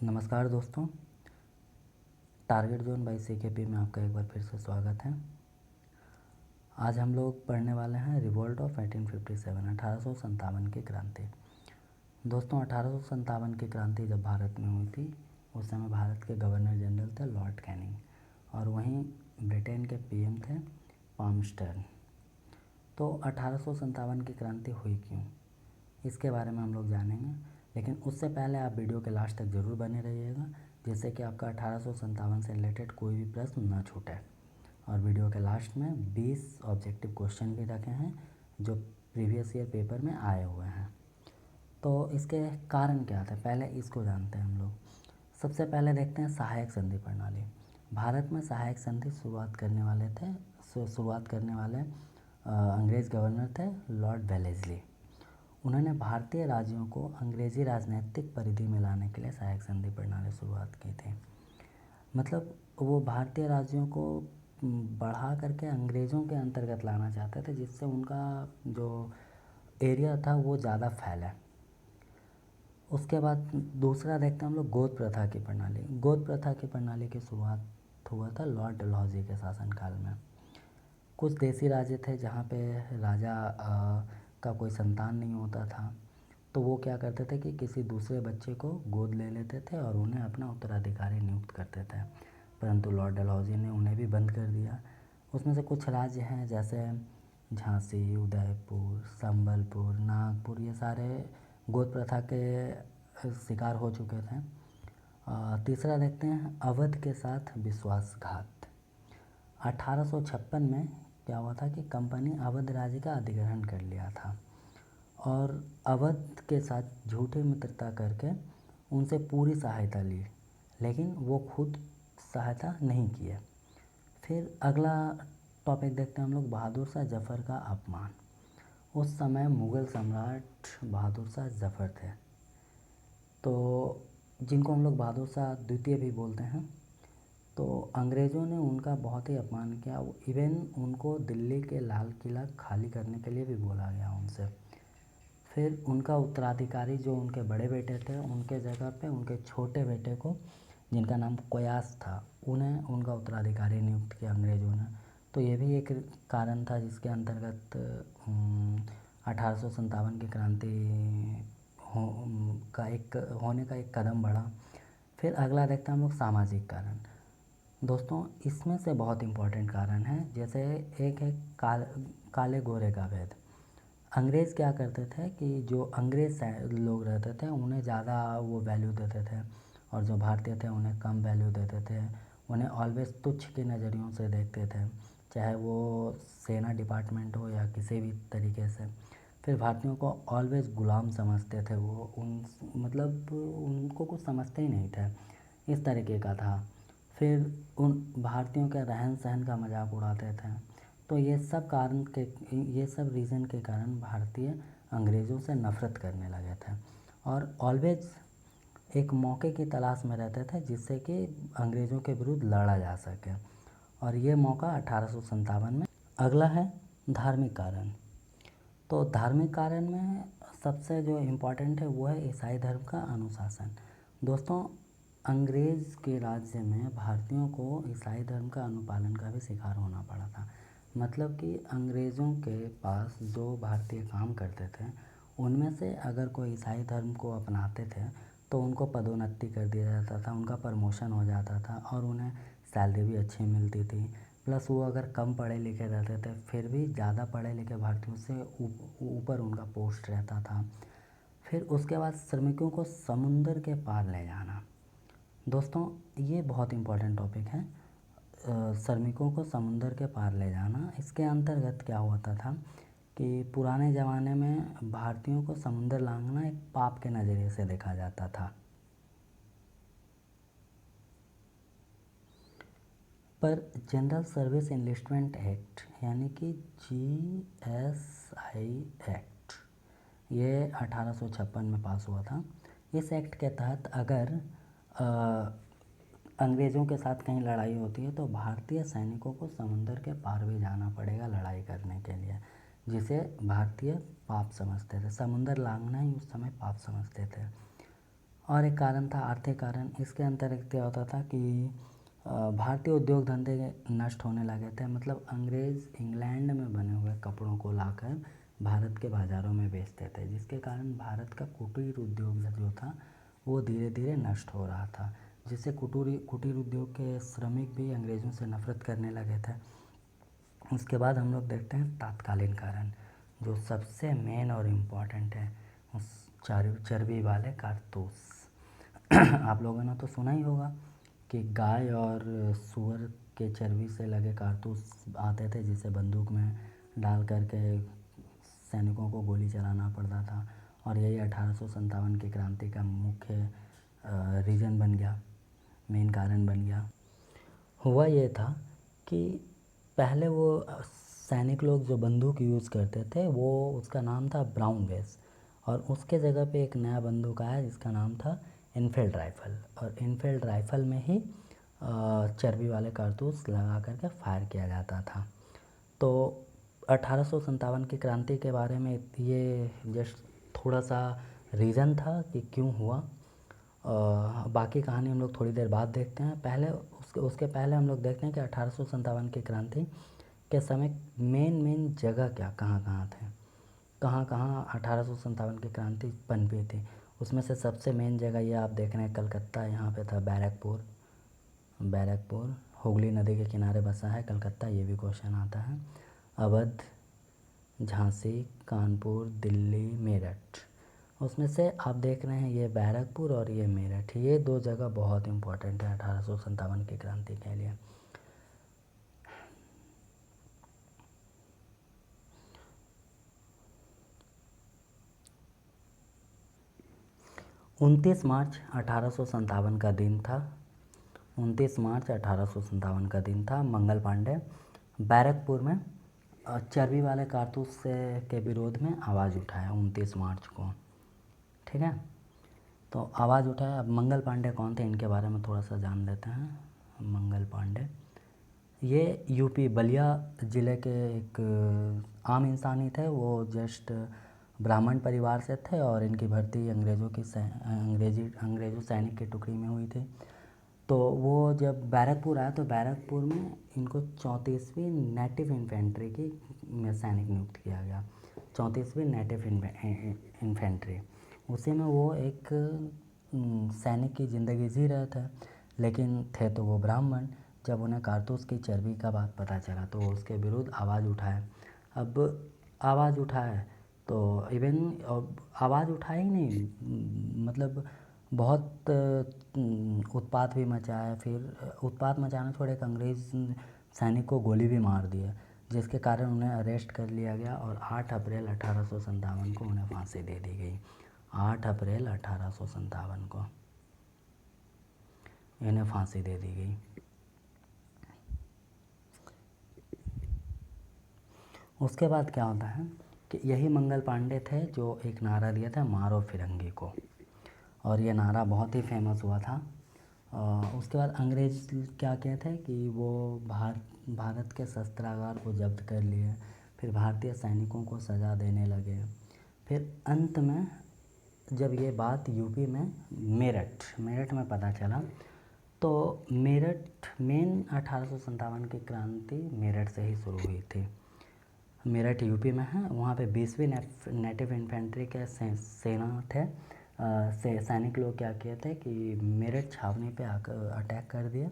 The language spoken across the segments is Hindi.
नमस्कार दोस्तों, टारगेट जोन बाई सीकेपी में आपका एक बार फिर से स्वागत है। आज हम लोग पढ़ने वाले हैं रिवोल्ट ऑफ 1857 1857 की क्रांति। दोस्तों 1857 की क्रांति जब भारत में हुई थी उस समय भारत के गवर्नर जनरल थे लॉर्ड कैनिंग और वहीं ब्रिटेन के पीएम थे पामस्टर्न। तो 1857 की क्रांति हुई क्यों, इसके बारे में हम लोग जानेंगे, लेकिन उससे पहले आप वीडियो के लास्ट तक ज़रूर बने रहिएगा जिससे कि आपका 1857 से रिलेटेड कोई भी प्रश्न ना छूटे। और वीडियो के लास्ट में 20 ऑब्जेक्टिव क्वेश्चन भी रखे हैं जो प्रीवियस ईयर पेपर में आए हुए हैं। तो इसके कारण क्या थे, पहले इसको जानते हैं हम लोग। सबसे पहले देखते हैं सहायक संधि प्रणाली। भारत में सहायक संधि शुरुआत करने वाले अंग्रेज़ गवर्नर थे लॉर्ड वेलेस्ली। उन्होंने भारतीय राज्यों को अंग्रेज़ी राजनीतिक परिधि में लाने के लिए सहायक संधि प्रणाली शुरुआत की थी। मतलब वो भारतीय राज्यों को बढ़ा करके अंग्रेज़ों के अंतर्गत लाना चाहते थे जिससे उनका जो एरिया था वो ज़्यादा फैला। उसके बाद दूसरा देखते हैं हम लोग गोद प्रथा की प्रणाली। गोद प्रथा की प्रणाली की शुरुआत हुआ था लॉर्ड डलहौजी के शासनकाल में। कुछ देसी राज्य थे जहाँ पे राजा का कोई संतान नहीं होता था, तो वो क्या करते थे कि किसी दूसरे बच्चे को गोद ले लेते थे और उन्हें अपना उत्तराधिकारी नियुक्त करते थे, परंतु लॉर्ड डलहौजी ने उन्हें भी बंद कर दिया। उसमें से कुछ राज्य हैं जैसे झांसी, उदयपुर, संबलपुर, नागपुर, ये सारे गोद प्रथा के शिकार हो चुके थे। तीसरा देखते हैं अवध के साथ विश्वासघात। 1856 में क्या हुआ था कि कंपनी अवध राज्य का अधिग्रहण कर लिया था और अवध के साथ झूठी मित्रता करके उनसे पूरी सहायता ली, लेकिन वो खुद सहायता नहीं किए। फिर अगला टॉपिक देखते हैं हम लोग बहादुर शाह जफ़र का अपमान। उस समय मुग़ल सम्राट बहादुर शाह जफ़र थे, तो जिनको हम लोग बहादुर शाह द्वितीय भी बोलते हैं। तो अंग्रेज़ों ने उनका बहुत ही अपमान किया। इवन उनको दिल्ली के लाल किला खाली करने के लिए भी बोला गया उनसे। फिर उनका उत्तराधिकारी जो उनके बड़े बेटे थे उनके जगह पे उनके छोटे बेटे को, जिनका नाम कोयास था, उन्हें उनका उत्तराधिकारी नियुक्त किया अंग्रेज़ों ने। तो ये भी एक कारण था जिसके अंतर्गत 1857 की क्रांति होने का एक कदम बढ़ा। फिर अगला देखते हैं हम लोग सामाजिक कारण। दोस्तों इसमें से बहुत इम्पोर्टेंट कारण है, जैसे एक है काले गोरे का भेद। अंग्रेज़ क्या करते थे कि जो अंग्रेज़ लोग रहते थे उन्हें ज़्यादा वो वैल्यू देते थे और जो भारतीय थे उन्हें कम वैल्यू देते थे। उन्हें ऑलवेज़ तुच्छ के नज़रियों से देखते थे, चाहे वो सेना डिपार्टमेंट हो या किसी भी तरीके से। फिर भारतीयों को ऑलवेज़ गुलाम समझते थे, वो मतलब उनको कुछ समझते ही नहीं थे, इस तरीके का था। फिर उन भारतीयों के रहन सहन का मजाक उड़ाते थे। तो ये सब रीज़न के कारण भारतीय अंग्रेज़ों से नफ़रत करने लगे थे और ऑलवेज़ एक मौके की तलाश में रहते थे जिससे कि अंग्रेज़ों के विरुद्ध लड़ा जा सके, और ये मौका 1857 में। अगला है धार्मिक कारण। तो धार्मिक कारण में सबसे जो इम्पोर्टेंट है वो है ईसाई धर्म का अनुशासन। दोस्तों अंग्रेज़ के राज्य में भारतीयों को ईसाई धर्म का अनुपालन का भी शिकार होना पड़ा था। मतलब कि अंग्रेज़ों के पास जो भारतीय काम करते थे उनमें से अगर कोई ईसाई धर्म को अपनाते थे तो उनको पदोन्नति कर दिया जाता था, उनका प्रमोशन हो जाता था और उन्हें सैलरी भी अच्छी मिलती थी। प्लस वो अगर कम पढ़े लिखे रहते थे फिर भी ज़्यादा पढ़े लिखे भारतीयों से ऊपर उनका पोस्ट रहता था। फिर उसके बाद श्रमिकों को समुंदर के पार ले जाना। दोस्तों ये बहुत इम्पोर्टेंट टॉपिक है, श्रमिकों को समुंदर के पार ले जाना। इसके अंतर्गत क्या होता था कि पुराने ज़माने में भारतीयों को समुंदर लांघना एक पाप के नज़रिए से देखा जाता था, पर जनरल सर्विस एनलिस्टमेंट एक्ट यानी कि GSI एक्ट, ये 1856 में पास हुआ था। इस एक्ट के तहत अगर अंग्रेज़ों के साथ कहीं लड़ाई होती है तो भारतीय सैनिकों को समुंदर के पार भी जाना पड़ेगा लड़ाई करने के लिए, जिसे भारतीय पाप समझते थे। समुंदर लांघना ही उस समय पाप समझते थे। और एक कारण था आर्थिक कारण। इसके अंतर्गत क्या होता था कि भारतीय उद्योग धंधे नष्ट होने लगे थे। मतलब अंग्रेज़ इंग्लैंड में बने हुए कपड़ों को लाकर भारत के बाज़ारों में बेचते थे, जिसके कारण भारत का कुटीर उद्योग जो था वो धीरे धीरे नष्ट हो रहा था, जिससे कुटीर उद्योग के श्रमिक भी अंग्रेज़ों से नफरत करने लगे थे। उसके बाद हम लोग देखते हैं तात्कालीन कारण, जो सबसे मेन और इम्पॉर्टेंट है, उस चर्बी वाले कारतूस। आप लोगों ने तो सुना ही होगा कि गाय और सूअर के चर्बी से लगे कारतूस आते थे, जिसे बंदूक में डाल करके सैनिकों को गोली चलाना पड़ता था। और यही 1857 की क्रांति का मुख्य रीज़न बन गया, मेन कारण बन गया। हुआ ये था कि पहले वो सैनिक लोग जो बंदूक यूज़ करते थे वो उसका नाम था ब्राउन बेस, और उसके जगह पे एक नया बंदूक आया जिसका नाम था इनफील्ड राइफ़ल। और इनफील्ड राइफ़ल में ही चर्बी वाले कारतूस लगा करके फायर किया जाता था। तो 1857 की क्रांति के बारे में ये जस्ट थोड़ा सा रीज़न था कि क्यों हुआ। बाकी कहानी हम लोग थोड़ी देर बाद देखते हैं। पहले उसके पहले हम लोग देखते हैं कि 1857 की क्रांति के समय मेन जगह क्या कहाँ कहाँ थे, कहाँ कहाँ 1857 की क्रांति पनपी थी। उसमें से सबसे मेन जगह ये आप देख रहे हैं कलकत्ता, यहाँ पे था बैरकपुर हुगली नदी के किनारे बसा है कलकत्ता, ये भी क्वेश्चन आता है। अवध, झांसी, कानपुर, दिल्ली, मेरठ, उसमें से आप देख रहे हैं ये बैरकपुर और ये मेरठ, ये दो जगह बहुत इम्पोर्टेंट है 1857 की क्रांति के लिए। उनतीस मार्च 1857 का दिन था। 29 मार्च 1857 का दिन था। मंगल पांडे बैरकपुर में चर्बी वाले कारतूस के विरोध में आवाज़ उठाया 29 मार्च को। ठीक है, तो आवाज़ उठाया। अब मंगल पांडे कौन थे, इनके बारे में थोड़ा सा जान लेते हैं। मंगल पांडे ये यूपी बलिया ज़िले के एक आम इंसान ही थे। वो जस्ट ब्राह्मण परिवार से थे और इनकी भर्ती अंग्रेज़ों सैनिक की टुकड़ी में हुई थी। तो वो जब बैरकपुर आया तो बैरकपुर में इनको 34वीं नेटिव इन्फेंट्री की में सैनिक नियुक्त किया गया। 34वीं नेटिव इन्फेंट्री, उसी में वो एक सैनिक की ज़िंदगी जी रहे थे, लेकिन थे तो वो ब्राह्मण। जब उन्हें कारतूस की चर्बी का बात पता चला तो वो उसके विरुद्ध आवाज़ उठाए। अब आवाज़ उठाए तो इवन आवाज़ उठाए ही नहीं, मतलब बहुत उत्पात भी मचाया। फिर उत्पात मचाना छोड़ एक अंग्रेज़ सैनिक को गोली भी मार दिए, जिसके कारण उन्हें अरेस्ट कर लिया गया और 8 अप्रैल 1857 को उन्हें फांसी दे दी गई। 8 अप्रैल 1857 को इन्हें फांसी दे दी गई। उसके बाद क्या होता है कि यही मंगल पांडे थे जो एक नारा दिया था मारो फिरंगी को, और ये नारा बहुत ही फेमस हुआ था। उसके बाद अंग्रेज़ क्या कहते हैं कि वो भारत के शस्त्रागार को जब्त कर लिए, फिर भारतीय सैनिकों को सज़ा देने लगे। फिर अंत में जब ये बात यूपी में मेरठ में पता चला तो मेरठ मेन 1857 की क्रांति मेरठ से ही शुरू हुई थी। मेरठ यूपी में है, वहाँ पे 20वीं नेटिव इन्फेंट्री के सेना थे। सैनिक लोग क्या किए थे कि मेरठ छावनी पे आकर अटैक कर दिए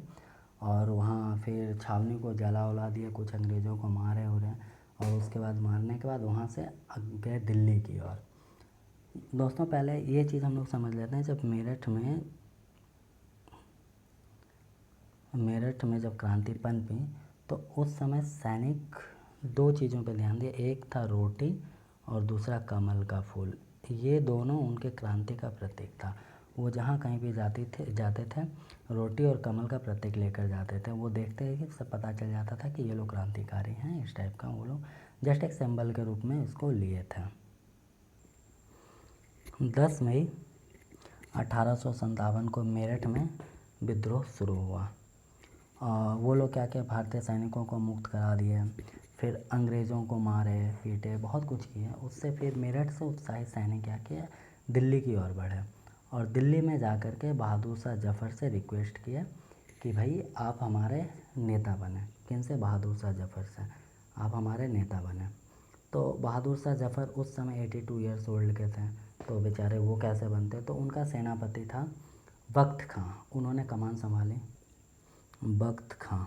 और वहाँ फिर छावनी को जला उला दिया, कुछ अंग्रेज़ों को मारे और उसके बाद मारने के बाद वहाँ से गए दिल्ली की ओर। दोस्तों पहले ये चीज़ हम लोग समझ लेते हैं, जब मेरठ में जब क्रांति पनपी तो उस समय सैनिक दो चीज़ों पे ध्यान दिए, एक था रोटी और दूसरा कमल का फूल। ये दोनों उनके क्रांति का प्रतीक था। वो जहाँ कहीं भी जाते थे रोटी और कमल का प्रतीक लेकर जाते थे। वो देखते हैं कि सब पता चल जाता था कि ये लोग क्रांतिकारी हैं, इस टाइप का वो लोग जस्ट एक सिंबल के रूप में इसको लिए थे। 10 मई 1857 को मेरठ में विद्रोह शुरू हुआ। वो लोग क्या भारतीय सैनिकों को मुक्त करा दिए, फिर अंग्रेज़ों को मारे पीटे, बहुत कुछ किए। उससे फिर मेरठ से उत्साही सैनिक क्या किए, दिल्ली की ओर बढ़े और दिल्ली में जाकर के बहादुर शाह जफ़र से रिक्वेस्ट किया कि भाई आप हमारे नेता बने। किन से? बहादुर शाह जफ़र से, आप हमारे नेता बने। तो बहादुर शाह जफ़र उस समय 82 ईयर्स ओल्ड के थे, तो बेचारे वो कैसे बनते? तो उनका सेनापति था बख्त खां, उन्होंने कमान संभाली। बख्त खां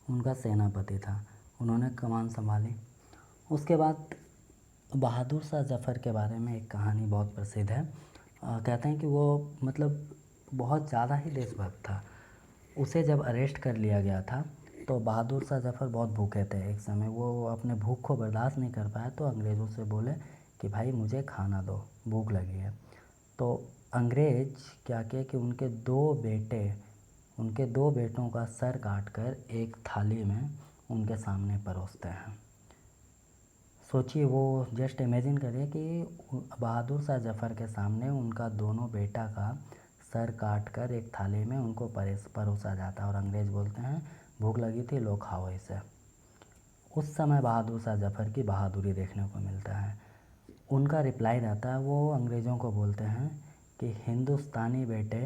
उनका सेनापति था, उन्होंने कमान संभाली। उसके बाद बहादुर शाह जफ़र के बारे में एक कहानी बहुत प्रसिद्ध है। कहते हैं कि वो मतलब बहुत ज़्यादा ही देशभक्त था। उसे जब अरेस्ट कर लिया गया था तो बहादुर शाह जफ़र बहुत भूखे थे। एक समय वो अपने भूख को बर्दाश्त नहीं कर पाए तो अंग्रेज़ों से बोले कि भाई मुझे खाना दो, भूख लगी है। तो अंग्रेज़ क्या किए कि उनके दो बेटों का सर काटकर एक थाली में उनके सामने परोसते हैं। सोचिए, वो जस्ट इमेजिन करिए कि बहादुर शाह जफ़र के सामने उनका दोनों बेटा का सर काट कर एक थाली में उनको परोसा जाता है और अंग्रेज़ बोलते हैं भूख लगी थी, लो खाओ इसे। उस समय बहादुर शाह जफ़र की बहादुरी देखने को मिलता है। उनका रिप्लाई रहता है, वो अंग्रेज़ों को बोलते हैं कि हिंदुस्तानी बेटे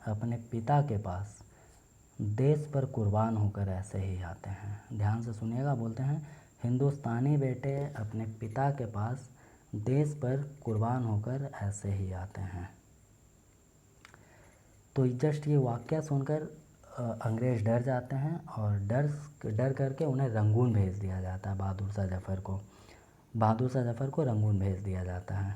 अपने पिता के पास देश पर कुर्बान होकर ऐसे ही आते हैं। ध्यान से सुनिएगा, बोलते हैं हिंदुस्तानी बेटे अपने पिता के पास देश पर कुर्बान होकर ऐसे ही आते हैं। तो जस्ट ये वाक़या सुनकर अंग्रेज़ डर जाते हैं और डर करके उन्हें रंगून भेज दिया जाता है। बहादुर शाह जफ़र को रंगून भेज दिया जाता है।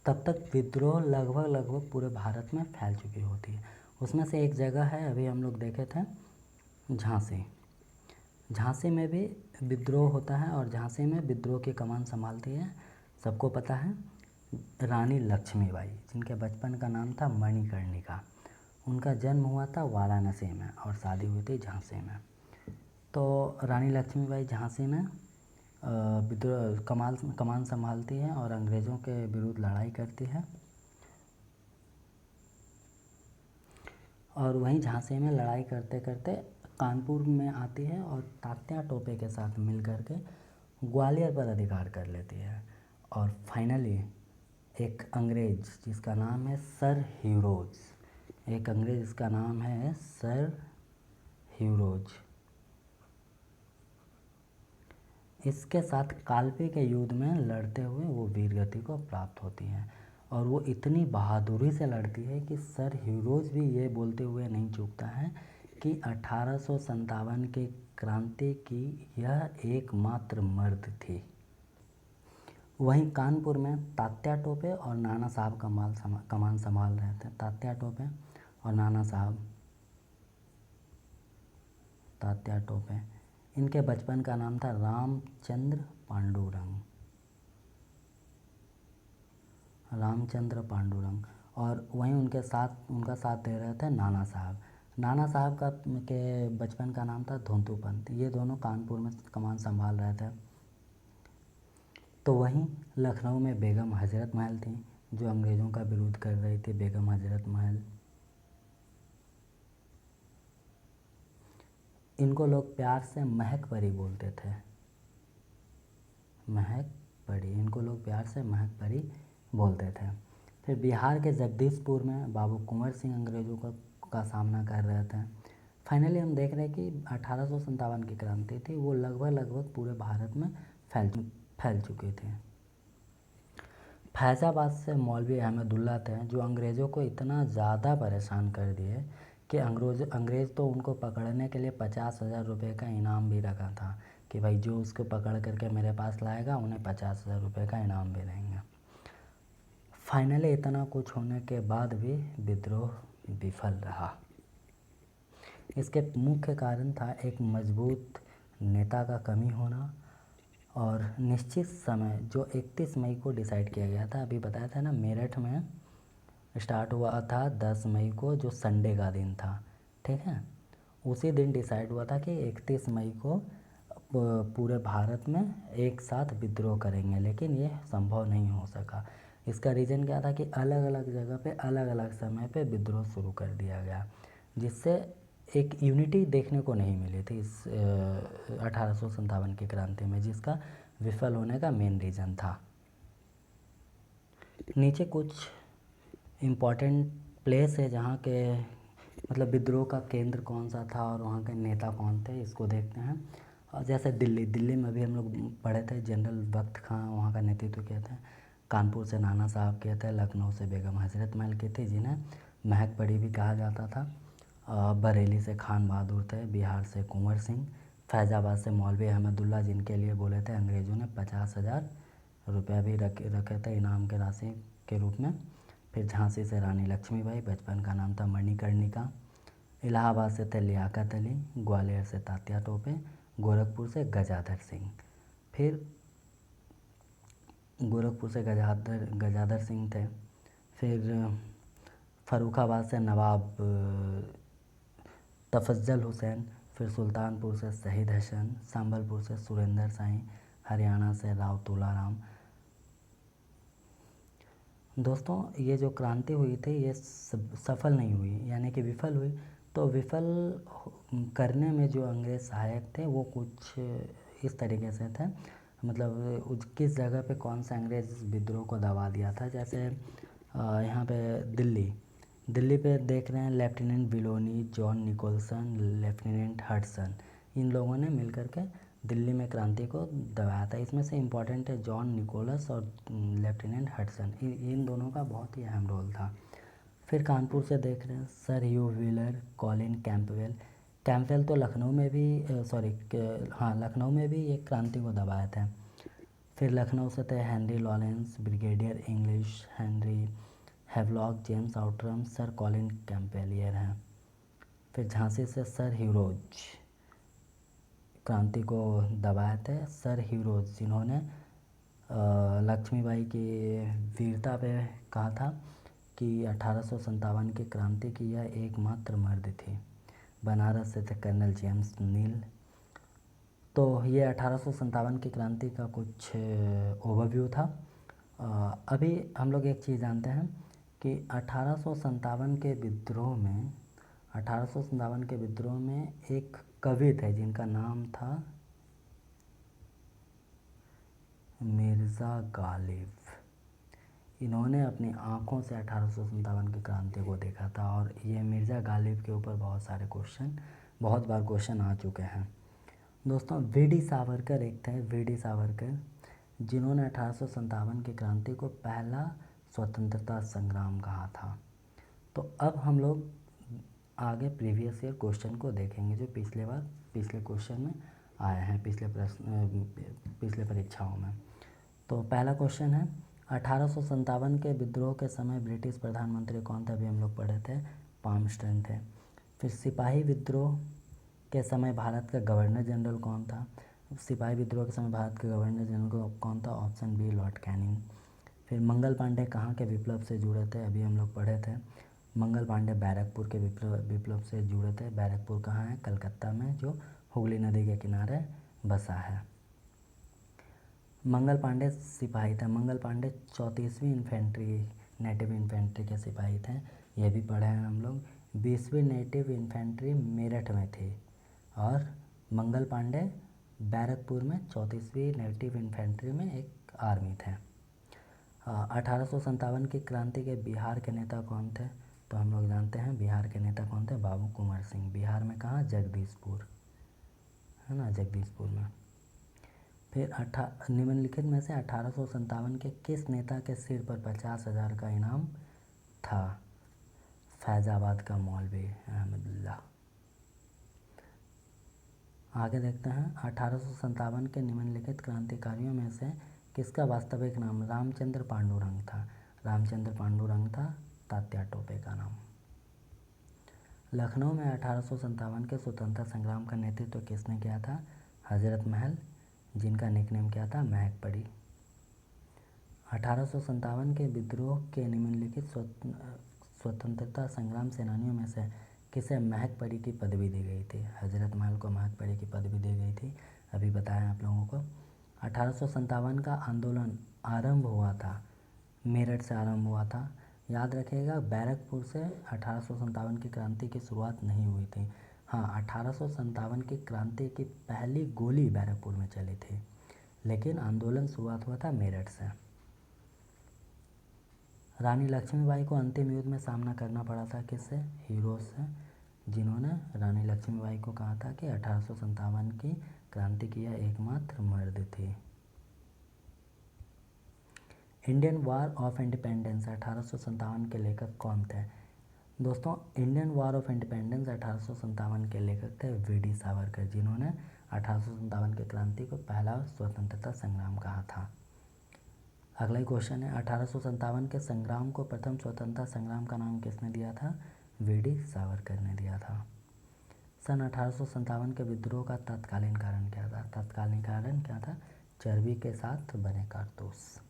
तब तक विद्रोह लगभग पूरे भारत में फैल चुकी होती है। उसमें से एक जगह है, अभी हम लोग देखे थे, झांसी में भी विद्रोह होता है और झांसी में विद्रोह की कमान संभालती है, सबको पता है, रानी लक्ष्मीबाई, जिनके बचपन का नाम था मणिकर्णिका। उनका जन्म हुआ था वाराणसी में और शादी हुई थी झांसी में। तो रानी लक्ष्मीबाई झांसी में विद्रोह कमान संभालती है और अंग्रेज़ों के विरुद्ध लड़ाई करती है। और वहीं झांसी में लड़ाई करते करते कानपुर में आती है और तात्या टोपे के साथ मिल कर के ग्वालियर पर अधिकार कर लेती है। और फाइनली एक अंग्रेज़ जिसका नाम है सर ह्यूरोज, इसके साथ कालपी के युद्ध में लड़ते हुए वो वीरगति को प्राप्त होती है। और वो इतनी बहादुरी से लड़ती है कि सर ह्यूरोज भी ये बोलते हुए नहीं चूकता है कि 1857 की क्रांति की यह एकमात्र मर्द थी। वहीं कानपुर में तात्या टोपे और नाना साहब कमान संभाल रहे थे। तात्या टोपे इनके बचपन का नाम था रामचंद्र पांडुरंग। और वहीं उनका साथ दे रहे थे नाना साहब के बचपन का नाम था धोंतूपंत। ये दोनों कानपुर में कमान संभाल रहे थे। तो वहीं लखनऊ में बेगम हजरत महल थी, जो अंग्रेज़ों का विरोध कर रही थी। बेगम हजरत महल, इनको लोग प्यार से महक परी बोलते थे। इनको लोग प्यार से महक परी बोलते थे। फिर बिहार के जगदीशपुर में बाबू कुंवर सिंह अंग्रेज़ों का सामना कर रहे थे। फाइनली हम देख रहे हैं कि 1857 की क्रांति थी, वो लगभग पूरे भारत में फैल चुकी थी। फैज़ाबाद से मौलवी अहमदुल्ला थे, जो अंग्रेज़ों को इतना ज़्यादा परेशान कर दिए कि अंग्रेज़ तो उनको पकड़ने के लिए 50,000 रुपये का इनाम भी रखा था कि भाई जो उसको पकड़ करके मेरे पास लाएगा उन्हें 50,000 रुपये का इनाम भी देंगे। फाइनली इतना कुछ होने के बाद भी विद्रोह विफल रहा। इसके मुख्य कारण था एक मजबूत नेता का कमी होना और निश्चित समय जो 31 मई को डिसाइड किया गया था। अभी बताया था ना, मेरठ में स्टार्ट हुआ था 10 मई को, जो संडे का दिन था, ठीक है। उसी दिन डिसाइड हुआ था कि 31 मई को पूरे भारत में एक साथ विद्रोह करेंगे, लेकिन ये संभव नहीं हो सका। इसका रीज़न क्या था कि अलग अलग जगह पे अलग अलग समय पे विद्रोह शुरू कर दिया गया, जिससे एक यूनिटी देखने को नहीं मिली थी इस 1857 की क्रांति में, जिसका विफल होने का मेन रीज़न था। नीचे कुछ इम्पॉर्टेंट प्लेस है जहाँ के मतलब विद्रोह का केंद्र कौन सा था और वहाँ के नेता कौन थे, इसको देखते हैं। और जैसे दिल्ली में भी हम लोग पढ़े थे, जनरल बख्त खां वहाँ का नेतृत्व किया था। कानपुर से नाना साहब किए थे। लखनऊ से बेगम हजरत महल की थी, जिन्हें महक परी भी कहा जाता था। बरेली से खान बहादुर थे। बिहार से कुंवर सिंह। फैज़ाबाद से मौलवी अहमदुल्ला, जिनके लिए बोले थे अंग्रेज़ों ने 50,000 रुपया भी रखे थे इनाम के राशि के रूप में। फिर झांसी से रानी लक्ष्मीबाई, बचपन का नाम था मणिकर्णिका। इलाहाबाद से थे लियाकत अली। ग्वालियर से तात्या टोपे। गोरखपुर से गजाधर सिंह। फिर गोरखपुर से गजाधर सिंह थे। फिर फर्रुखाबाद से नवाब तफज्जल हुसैन। फिर सुल्तानपुर से शहीद हसन। संबलपुर से सुरेंद्र साईं। हरियाणा से राव तुलाराम। दोस्तों, ये जो क्रांति हुई थी ये सफल नहीं हुई, यानी कि विफल हुई। तो विफल करने में जो अंग्रेज़ सहायक थे वो कुछ इस तरीके से थे, मतलब किस जगह पे कौन सा अंग्रेज़ विद्रोह को दबा दिया था। जैसे यहाँ पे दिल्ली पे देख रहे हैं, lieutenant Willoughby, John Nicholson, lieutenant Hudson, इन लोगों ने मिलकर के दिल्ली में क्रांति को दबाया था। इसमें से इम्पोर्टेंट है जॉन निकोलस और लेफ्टिनेंट हडसन, इन दोनों का बहुत ही अहम रोल था। फिर कानपुर से देख रहे हैं, सर ह्यू व्हीलर, कॉलिन कैंपवेल तो लखनऊ में भी लखनऊ में भी एक क्रांति को दबाए थे। फिर लखनऊ से थे Henry Lawrence, brigadier English, Henry Havelock, James Outram, sir Colin Campbell हैं। फिर झांसी से सर ह्यूरोज क्रांति को दबाए थे। सर ह्यूरोज, जिन्होंने लक्ष्मीबाई की वीरता पे कहा था कि 1857 की क्रांति की यह एकमात्र मर्द थी। बनारस से थे कर्नल जेम्स नील। तो ये 1857 की क्रांति का कुछ ओवरव्यू था। अभी हम लोग एक चीज़ जानते हैं कि 1857 के विद्रोह में एक कवि थे जिनका नाम था मिर्ज़ा गालिब। इन्होंने अपनी आँखों से 1857 की क्रांति को देखा था और ये मिर्ज़ा गालिब के ऊपर बहुत बार क्वेश्चन आ चुके हैं। दोस्तों, वीडी सावरकर एक थे, वीडी सावरकर, जिन्होंने 1857 की क्रांति को पहला स्वतंत्रता संग्राम कहा था। तो अब हम लोग आगे प्रीवियस ईयर क्वेश्चन को देखेंगे जो पिछले क्वेश्चन में आए हैं, पिछले परीक्षाओं में। तो पहला क्वेश्चन है, 1857 के विद्रोह के समय ब्रिटिश प्रधानमंत्री कौन थे? अभी हम लोग पढ़े थे, पामस्टन थे। फिर सिपाही विद्रोह के समय भारत का गवर्नर जनरल कौन था? सिपाही विद्रोह के समय भारत के गवर्नर जनरल कौन था? Option B, Lord Canning. फिर मंगल पांडे कहाँ के विप्लव से जुड़े थे? अभी हम लोग पढ़े थे, मंगल पांडे बैरकपुर के विप्लव से जुड़े थे। बैरकपुर कहाँ है? कलकत्ता में, जो हुगली नदी के किनारे बसा है। मंगल पांडे सिपाही थे। Mangal Pandey 34वीं infantry, native infantry के सिपाही थे, ये भी पढ़े हैं हम लोग। 20वीं नेटिव इन्फेंट्री मेरठ में थी और मंगल पांडे बैरकपुर में 34वीं नेटिव इन्फेंट्री में एक आर्मी थे। 1857 की क्रांति के बिहार के नेता कौन थे? तो हम लोग जानते हैं बिहार के नेता कौन थे? बाबू कुंवर सिंह। बिहार में कहाँ? जगदीशपुर, है ना, जगदीशपुर में। फिर निम्नलिखित में से 1857 के किस नेता के सिर पर 50,000 का इनाम था? फैज़ाबाद का मौलवी अहमदुल्ला। आगे देखते हैं, 1857 के निम्नलिखित क्रांतिकारियों में से किसका वास्तविक नाम रामचंद्र पांडुरंग था? रामचंद्र पांडुरंग था तात्या टोपे का नाम। लखनऊ में 1857 के स्वतंत्रता संग्राम का नेतृत्व किसने किया था? हजरत महल, जिनका निकनेम क्या था? महक परी। 1857 के विद्रोह के निम्नलिखित स्वतंत्रता संग्राम सेनानियों में से किसे महक परी की पदवी दी गई थी? हजरत महल को महक परी की पदवी दी गई थी, अभी बताया आप लोगों को। 1857 का आंदोलन आरंभ हुआ था, मेरठ से आरंभ हुआ था। याद रखिएगा, बैरकपुर से 1857 की क्रांति की शुरुआत नहीं हुई थी। हाँ, 1857 की क्रांति की पहली गोली बैरकपुर में चली थी, लेकिन आंदोलन शुरुआत हुआ था मेरठ से। रानी लक्ष्मीबाई को अंतिम युद्ध में सामना करना पड़ा था किससे? हीरोज से, जिन्होंने रानी लक्ष्मीबाई को कहा था कि 1857 की क्रांति की यह एकमात्र मर्द थी। इंडियन वॉर ऑफ इंडिपेंडेंस 1857 के लेखक कौन थे? दोस्तों, इंडियन वॉर ऑफ इंडिपेंडेंस 1857 के लेखक थे वीडी सावरकर, जिन्होंने 1857 की क्रांति को पहला स्वतंत्रता संग्राम कहा था। अगला ही क्वेश्चन है, 1857 के संग्राम को प्रथम स्वतंत्रता संग्राम का नाम किसने दिया था? वीडी सावरकर ने दिया था। सन 1857 के विद्रोह का तत्कालीन कारण क्या था? तत्कालीन कारण क्या था? चर्बी के साथ बने कारतूस।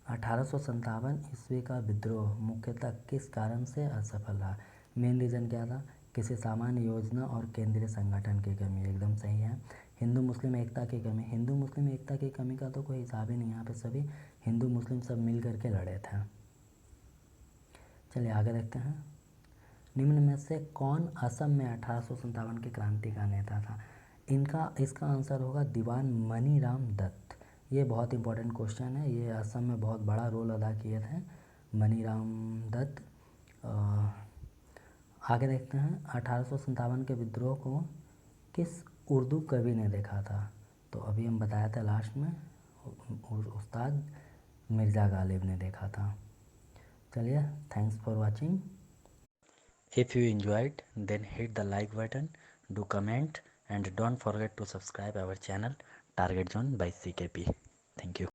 1857 ईस्वी का विद्रोह मुख्यतः किस कारण से असफल रहा? मेन रीज़न क्या था? किसी सामान्य योजना और केंद्रीय संगठन की कमी। एकदम सही है। हिंदू मुस्लिम एकता की कमी। हिंदू मुस्लिम एकता की कमी का तो कोई हिसाब ही नहीं, यहाँ पे सभी हिंदू मुस्लिम सब मिल करके लड़े थे। चलिए आगे देखते हैं। निम्न में से कौन असम में 1857 की क्रांति का नेता था? इसका आंसर होगा दीवान मनीराम दत्त। ये बहुत इंपॉर्टेंट क्वेश्चन है। ये असम में बहुत बड़ा रोल अदा किए थे मनीराम दत्त। आगे देखते हैं, 1857 के विद्रोह को किस उर्दू कवि ने देखा था? तो अभी हम बताया था लास्ट में, उस्ताद मिर्ज़ा गालिब ने देखा था। चलिए, thanks for watching. If you enjoyed, then hit the like button, do comment and don't forget to subscribe our channel Target Zone by CKP. Thank you.